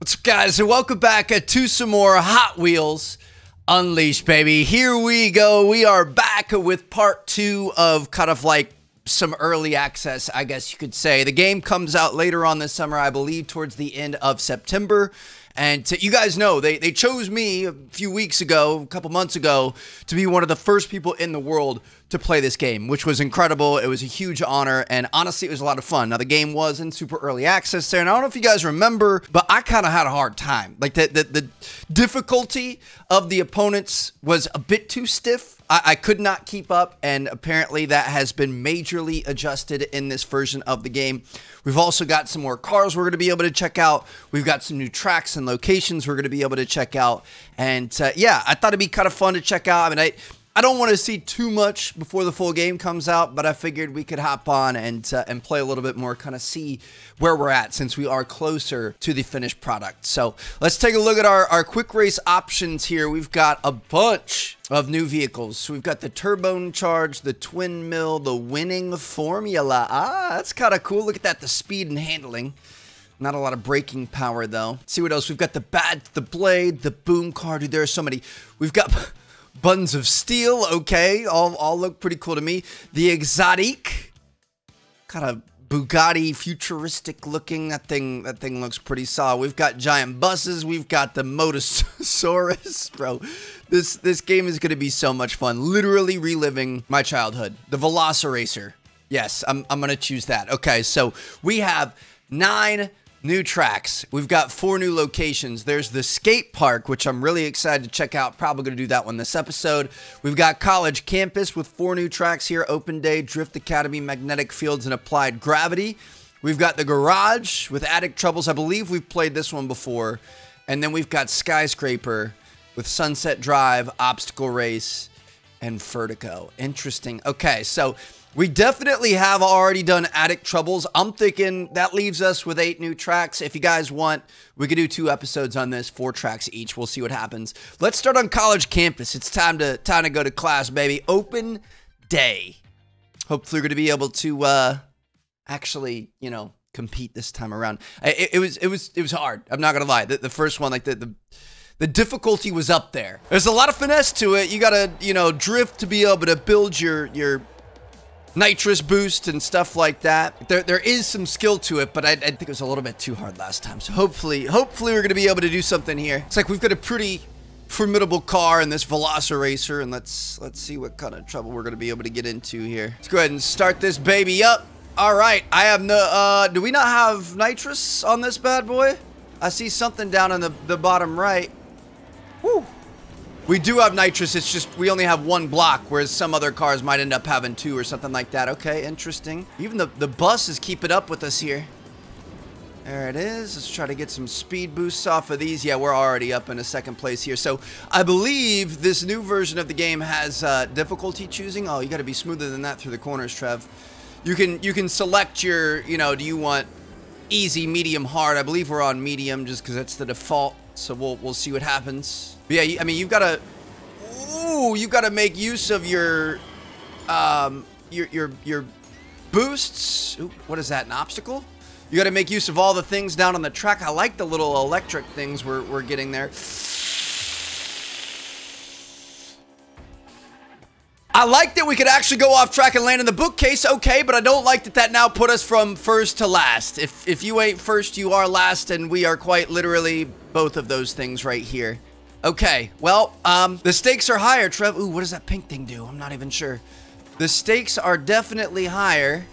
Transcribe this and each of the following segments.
What's up, guys, and welcome back to some more Hot Wheels Unleashed, baby. Here we go. We are back with part 2 of kind of like some early access, I guess you could say. The game comes out later on this summer, I believe, towards the end of September. And you guys know, they chose me a few weeks ago, a couple months ago, to be one of the first people in the world to play this game, which was incredible. It was a huge honor, and honestly, it was a lot of fun. Now, the game was in super early access there, and I don't know if you guys remember, but I kind of had a hard time. Like, the difficulty of the opponents was a bit too stiff. I could not keep up, and apparently that has been majorly adjusted in this version of the game. We've also got some more cars we're going to be able to check out. We've got some new tracks and locations we're going to be able to check out. And yeah, I thought it'd be kind of fun to check out. I mean, I don't want to see too much before the full game comes out, but I figured we could hop on and play a little bit more, kind of see where we're at since we are closer to the finished product. So let's take a look at our quick race options here. We've got a bunch of new vehicles. So we've got the turbocharged, the twin mill, the winning formula. Ah, that's kind of cool. Look at that, the speed and handling. Not a lot of braking power, though. Let's see what else. We've got the bat, the blade, the boom car. Dude, there are so many. We've got buttons of steel. Okay, all look pretty cool to me. The exotic, kind of Bugatti, futuristic looking. That thing looks pretty solid. We've got giant buses. We've got the Motosaurus, bro. This game is gonna be so much fun. Literally reliving my childhood. The Velociracer. Yes, I'm gonna choose that. Okay, so we have 9 new tracks. We've got 4 new locations. There's the skate park, which I'm really excited to check out. Probably going to do that one this episode. We've got college campus with 4 new tracks here. Open day, drift academy, magnetic fields, and applied gravity. We've got the garage with attic troubles. I believe we've played this one before. And then we've got skyscraper with sunset drive, obstacle race, and vertigo. Interesting. Okay, so we definitely have already done attic troubles. I'm thinking that leaves us with 8 new tracks. If you guys want, we could do 2 episodes on this, 4 tracks each. We'll see what happens. Let's start on college campus. It's time to go to class, baby. Open day. Hopefully we're going to be able to actually, you know, compete this time around. It was hard. I'm not going to lie. The first one, like the difficulty was up there. There's a lot of finesse to it. You got to, you know, drift to be able to build your nitrous boost and stuff like that. There is some skill to it, but I think it was a little bit too hard last time. So hopefully we're gonna be able to do something here. It's like we've got a pretty formidable car in this Velociracer, and let's see what kind of trouble we're gonna be able to get into here. Let's go ahead and start this baby up. All right, I have no. Do we not have nitrous on this bad boy? I see something down in the bottom right. Woo. We do have nitrous, it's just we only have 1 block, whereas some other cars might end up having 2 or something like that. Okay, interesting. Even the bus is keeping up with us here. There it is. Let's try to get some speed boosts off of these. Yeah, we're already up in a 2nd place here. So I believe this new version of the game has difficulty choosing. Oh, you got to be smoother than that through the corners, Trev. You can select your, you know, do you want easy, medium, hard? I believe we're on medium just because that's the default. So we'll see what happens. But yeah, I mean, you've got to, you got to make use of your boosts. Ooh, what is that? An obstacle? You got to make use of all the things down on the track. I like the little electric things we're getting there. I like that we could actually go off track and land in the bookcase, okay, but I don't like that now put us from first to last. If you ain't first, you are last, and we are quite literally both of those things right here. Okay, well, the stakes are higher, Trev. Ooh, what does that pink thing do? I'm not even sure. The stakes are definitely higher.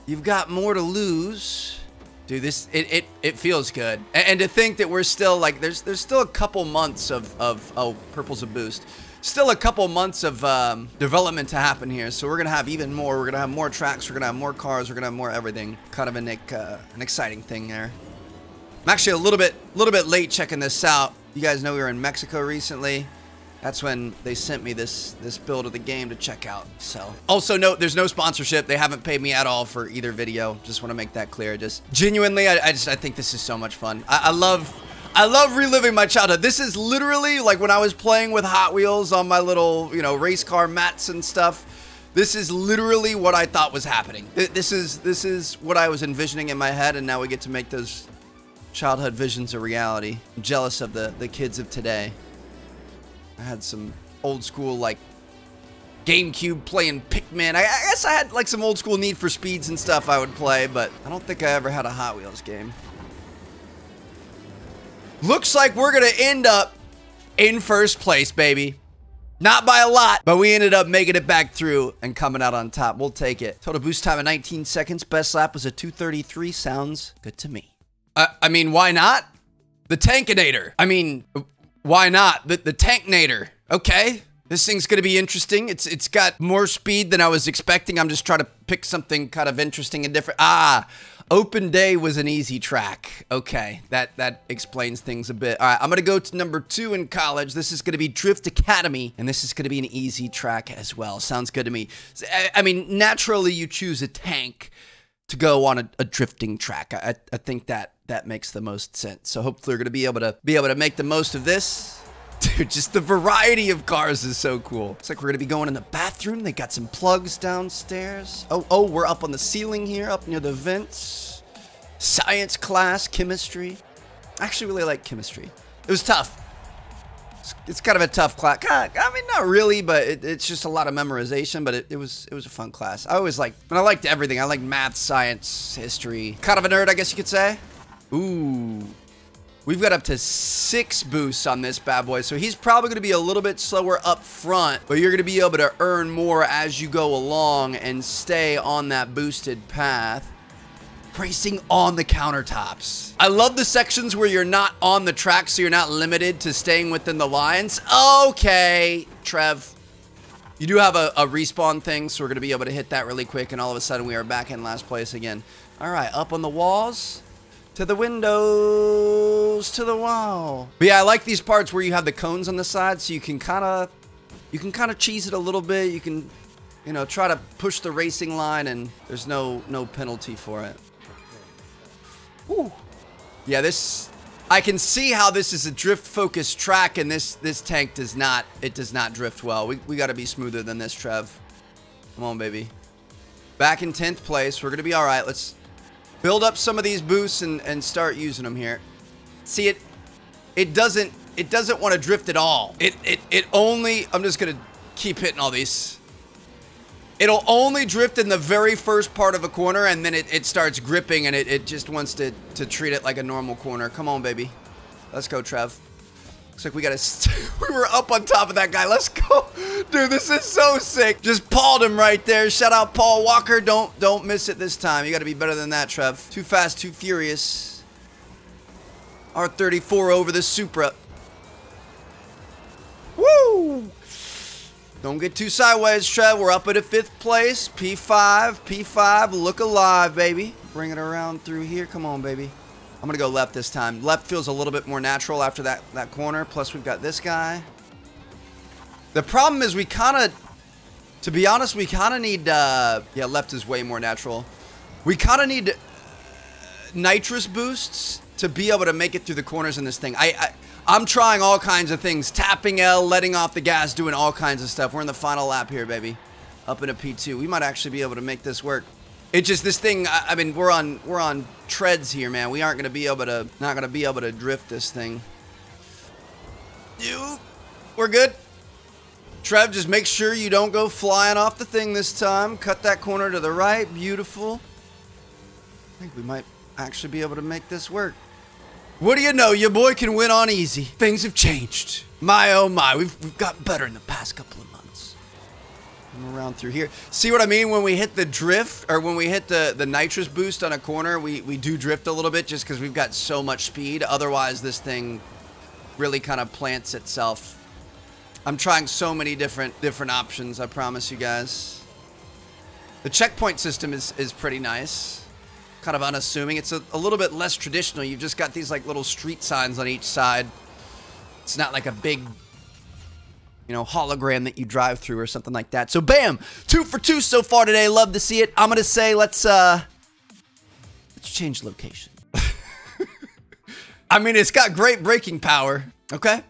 You've got more to lose. Dude, it feels good. And to think that we're still, like, there's still a couple months of oh, purple's a boost. Still a couple months of development to happen here, so we're gonna have even more. We're gonna have more tracks, we're gonna have more cars, we're gonna have more everything. Kind of an exciting thing there. I'm actually a little bit late checking this out. You guys know we were in Mexico recently. That's when they sent me this build of the game to check out. So also note, there's no sponsorship. They haven't paid me at all for either video. Just want to make that clear. Just genuinely, I think this is so much fun. I love reliving my childhood. This is literally like when I was playing with Hot Wheels on my little, you know, race car mats and stuff. This is literally what I thought was happening. This is what I was envisioning in my head, and now we get to make those childhood visions of reality. I'm jealous of the kids of today. I had some old school, like, GameCube playing Pikmin. I guess I had, like, some old school Need for Speeds and stuff I would play, but I don't think I ever had a Hot Wheels game. Looks like we're gonna end up in first place, baby. Not by a lot, but we ended up making it back through and coming out on top. We'll take it. Total boost time of 19 seconds. Best lap was a 2:33. Sounds good to me. I mean, why not? The Tankinator. I mean, why not? The Tanknator. Okay. This thing's gonna be interesting. It's got more speed than I was expecting. I'm just trying to pick something kind of interesting and different. Open Day was an easy track. Okay, that explains things a bit. All right, I'm gonna go to number 2 in college. This is gonna be Drift Academy, and this is gonna be an easy track as well. Sounds good to me. I mean, naturally you choose a tank to go on a drifting track. I think that makes the most sense. So hopefully we're gonna be able to make the most of this. Dude, just the variety of cars is so cool. Looks like we're gonna be going in the bathroom. They got some plugs downstairs. Oh, we're up on the ceiling here, up near the vents. Science class, chemistry. I actually really like chemistry. It was tough. It's kind of a tough class. I mean, not really, but it's just a lot of memorization, but it was a fun class. I liked everything. I liked math, science, history. Kind of a nerd, I guess you could say. Ooh. We've got up to 6 boosts on this bad boy, so he's probably going to be a little bit slower up front, but you're going to be able to earn more as you go along and stay on that boosted path. Racing on the countertops. I love the sections where you're not on the track, so you're not limited to staying within the lines. Okay, Trev. You do have a respawn thing, so we're going to be able to hit that really quick, and all of a sudden we are back in last place again. All right, up on the walls. To the windows, to the wall. But yeah, I like these parts where you have the cones on the side, so you can kind of cheese it a little bit. You can, you know, try to push the racing line, and there's no penalty for it. Ooh. Yeah, I can see how this is a drift-focused track, and this tank does not drift well. We got to be smoother than this, Trev. Come on, baby. Back in 10th place. We're gonna be all right. Let's build up some of these boosts and start using them here. See, it doesn't want to drift at all. It only, I'm just gonna keep hitting all these. It'll only drift in the very first part of a corner, and then it starts gripping, and it just wants to treat it like a normal corner. Come on, baby. Let's go, Trev. Looks like we were up on top of that guy. Let's go. Dude, this is so sick. Just pawed him right there. Shout out Paul Walker. Don't miss it this time. You got to be better than that, Trev. Too fast, too furious. R34 over the Supra. Woo! Don't get too sideways, Trev. We're up at a 5th place. P5. Look alive, baby. Bring it around through here. Come on, baby. I'm going to go left this time. Left feels a little bit more natural after that corner. Plus, we've got this guy. The problem is to be honest, we kind of need, yeah, left is way more natural. We kind of need nitrous boosts to be able to make it through the corners in this thing. I'm trying all kinds of things. Tapping L, letting off the gas, doing all kinds of stuff. We're in the final lap here, baby. Up in a P2. We might actually be able to make this work. It's just this thing, I mean, we're on treads here, man. We aren't going to be able to, not going to be able to drift this thing. We're good. Trev, just make sure you don't go flying off the thing this time. Cut that corner to the right. Beautiful. I think we might actually be able to make this work. What do you know? Your boy can win on easy. Things have changed. My, oh my. We've gotten better in the past couple of months. Come around through here. See what I mean? When we hit the drift, or when we hit the nitrous boost on a corner, we do drift a little bit just because we've got so much speed. Otherwise, this thing really kind of plants itself. I'm trying so many different options, I promise you guys. The checkpoint system is pretty nice. Kind of unassuming. It's a little bit less traditional. You've just got these like little street signs on each side. It's not like a big, you know, hologram that you drive through or something like that. So bam, 2 for 2 so far today. Love to see it. I'm gonna say let's change location. I mean, it's got great braking power. Okay.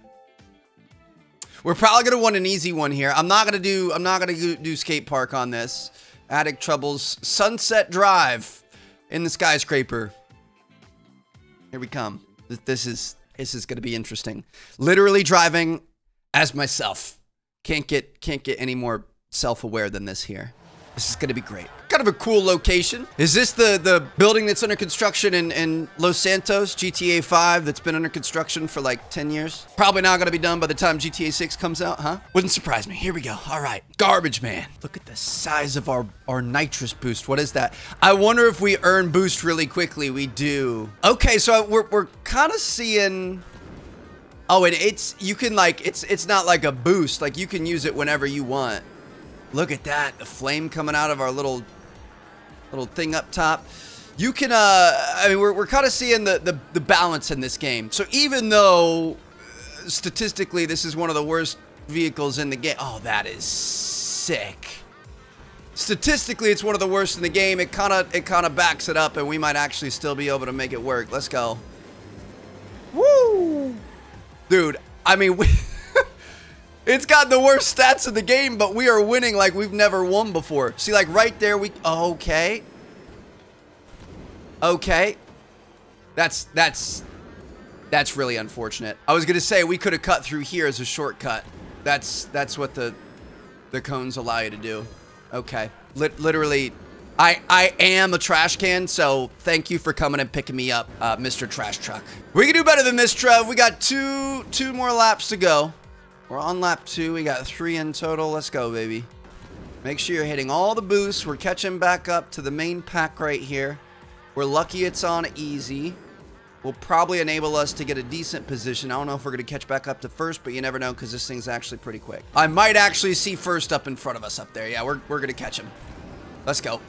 We're probably gonna want an easy one here. I'm not gonna do skate park on this. Attic Troubles, Sunset Drive in the skyscraper. Here we come. This is gonna be interesting. Literally driving as myself. Can't get any more self-aware than this here. This is gonna be great. Kind of a cool location. Is this the building that's under construction in Los Santos, GTA 5, that's been under construction for like 10 years? Probably not gonna be done by the time GTA 6 comes out, huh? Wouldn't surprise me. Here we go. All right, Garbage Man. Look at the size of our nitrous boost. What is that? I wonder if we earn boost really quickly. We do. Okay, so we're kind of seeing. Oh, and you can like, it's not like a boost. Like you can use it whenever you want. Look at that, the flame coming out of our little thing up top. You can, I mean, we're kind of seeing the balance in this game. So even though statistically this is one of the worst vehicles in the game. Oh, that is sick. Statistically, it's one of the worst in the game. It kind of backs it up, and we might actually still be able to make it work. Let's go. Woo! Dude, I mean, it's got the worst stats in the game, but we are winning like we've never won before. See, like right there, okay. Okay. That's really unfortunate. I was gonna say we could have cut through here as a shortcut. That's what the cones allow you to do. Okay. Literally, I am a trash can, so thank you for coming and picking me up, Mr. Trash Truck. We can do better than this, Trev. We got two more laps to go. We're on lap 2. We got 3 in total. Let's go, baby. Make sure you're hitting all the boosts. We're catching back up to the main pack right here. We're lucky it's on easy. Will probably enable us to get a decent position. I don't know if we're going to catch back up to first, but you never know because this thing's actually pretty quick. I might actually see first up in front of us up there. Yeah, we're going to catch him. Let's go.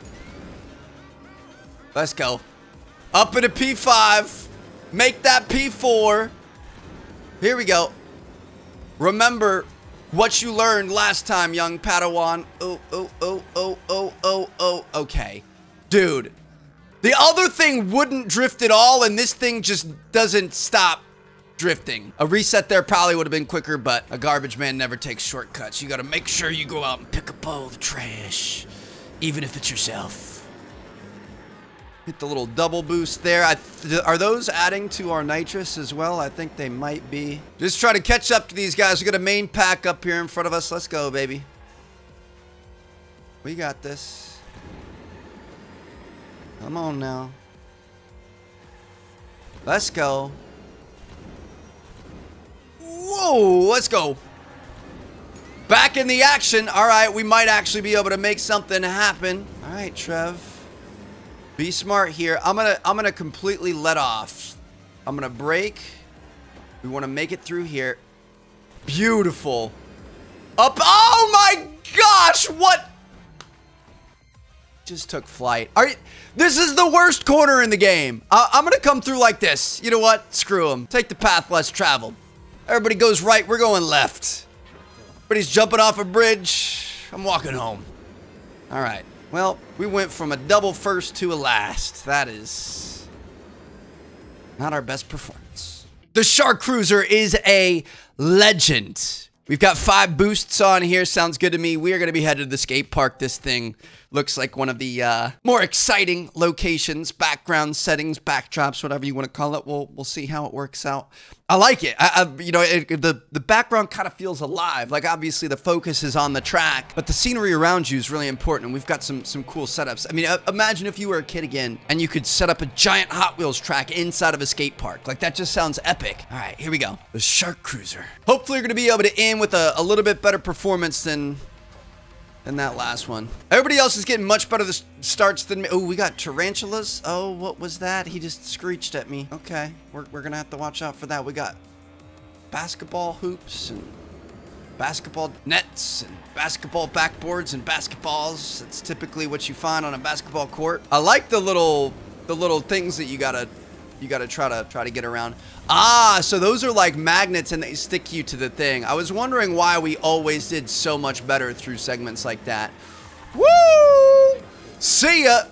Let's go. Up into P5. Make that P4. Here we go. Remember what you learned last time, young Padawan. Okay. Dude. The other thing wouldn't drift at all, and this thing just doesn't stop drifting. A reset there probably would have been quicker, but a garbage man never takes shortcuts. You gotta make sure you go out and pick up all the trash, even if it's yourself. Hit the little double boost there. Are those adding to our nitrous as well? I think they might be. Just try to catch up to these guys. We got a main pack up here in front of us. Let's go, baby. We got this. Come on now. Let's go. Whoa, let's go. Back in the action. All right, we might actually be able to make something happen. All right, Trev. Be smart here. I'm gonna completely let off. I'm gonna brake. We want to make it through here. Beautiful. Up. Oh my gosh! What? Just took flight. This is the worst corner in the game. I'm gonna come through like this. You know what? Screw them. Take the path less traveled. Everybody goes right. We're going left. Everybody's jumping off a bridge. I'm walking home. All right. Well, we went from a double first to a last. That is not our best performance. The Shark Cruiser is a legend. We've got 5 boosts on here. Sounds good to me. We are going to be headed to the skate park. This thing looks like one of the more exciting locations, background settings, backdrops, whatever you want to call it. We'll see how it works out. I like it. You know, the background kind of feels alive. Like obviously the focus is on the track, but the scenery around you is really important. We've got some cool setups. I mean, imagine if you were a kid again and you could set up a giant Hot Wheels track inside of a skate park. Like that just sounds epic. All right, here we go. The Shark Cruiser. Hopefully you're going to be able to end with a little bit better performance than that last one. Everybody else is getting much better starts than me. Oh, we got tarantulas. Oh, what was that? He just screeched at me. Okay, we're gonna have to watch out for that. We got basketball hoops and basketball nets and basketball backboards and basketballs. That's typically what you find on a basketball court. I like the little things that you gotta try to get around. Ah, so those are like magnets and they stick you to the thing. I was wondering why we always did so much better through segments like that. Woo! See ya!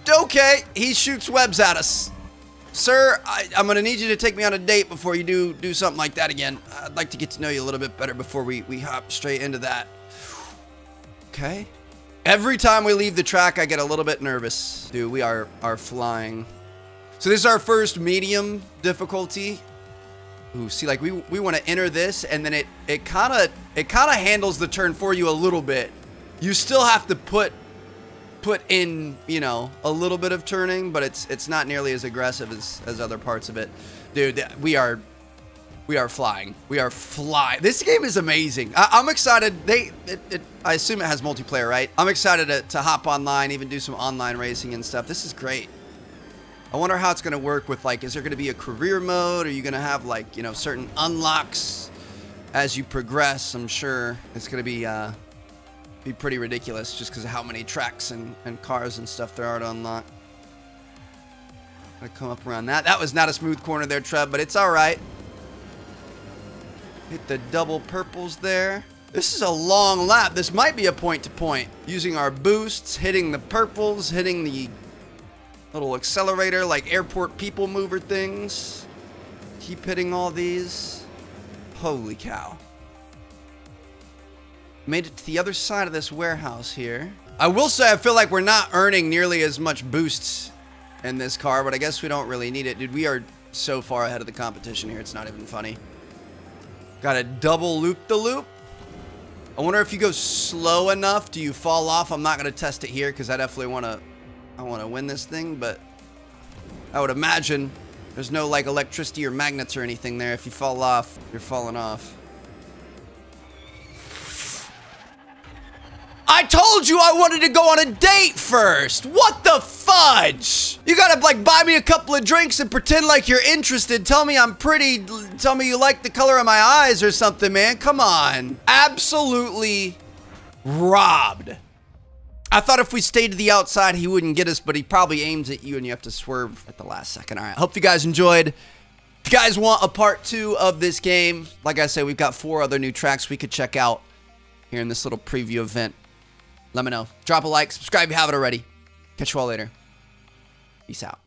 Okay, he shoots webs at us. Sir, I'm gonna need you to take me on a date before you do something like that again. I'd like to get to know you a little bit better before we hop straight into that. Okay. Every time we leave the track, I get a little bit nervous. Dude, we are flying. So this is our first medium difficulty. Ooh, see, like we want to enter this, and then it kind of handles the turn for you a little bit. You still have to put in, you know, a little bit of turning, but it's not nearly as aggressive as other parts of it. Dude, we are flying. We are flying. This game is amazing. I'm excited. I assume it has multiplayer, right? I'm excited to hop online, even do some online racing and stuff. This is great. I wonder how it's going to work with, like, is there going to be a career mode? Are you going to have, like, you know, certain unlocks as you progress? I'm sure it's going to be pretty ridiculous just because of how many tracks and cars and stuff there are to unlock. Gotta come up around that. That was not a smooth corner there, Trev, but it's all right. Hit the double purples there. This is a long lap. This might be a point-to-point. Using our boosts, hitting the purples, hitting the little accelerator, like airport people mover things. Keep hitting all these. Holy cow. Made it to the other side of this warehouse here. I will say I feel like we're not earning nearly as much boosts in this car, but I guess we don't really need it. Dude, we are so far ahead of the competition here. It's not even funny. Got a double loop-the-loop. I wonder if you go slow enough, do you fall off? I'm not going to test it here because I definitely want to win this thing, but I would imagine there's no, like, electricity or magnets or anything there. If you fall off, you're falling off. I told you I wanted to go on a date first. What the fudge? You gotta, like, buy me a couple of drinks and pretend like you're interested. Tell me I'm pretty. Tell me you like the color of my eyes or something, man. Come on. Absolutely robbed. I thought if we stayed to the outside, he wouldn't get us, but he probably aims at you and you have to swerve at the last second. All right. Hope you guys enjoyed. If you guys want a part 2 of this game, like I said, we've got 4 other new tracks we could check out here in this little preview event. Let me know. Drop a like, subscribe if you haven't already. Catch you all later. Peace out.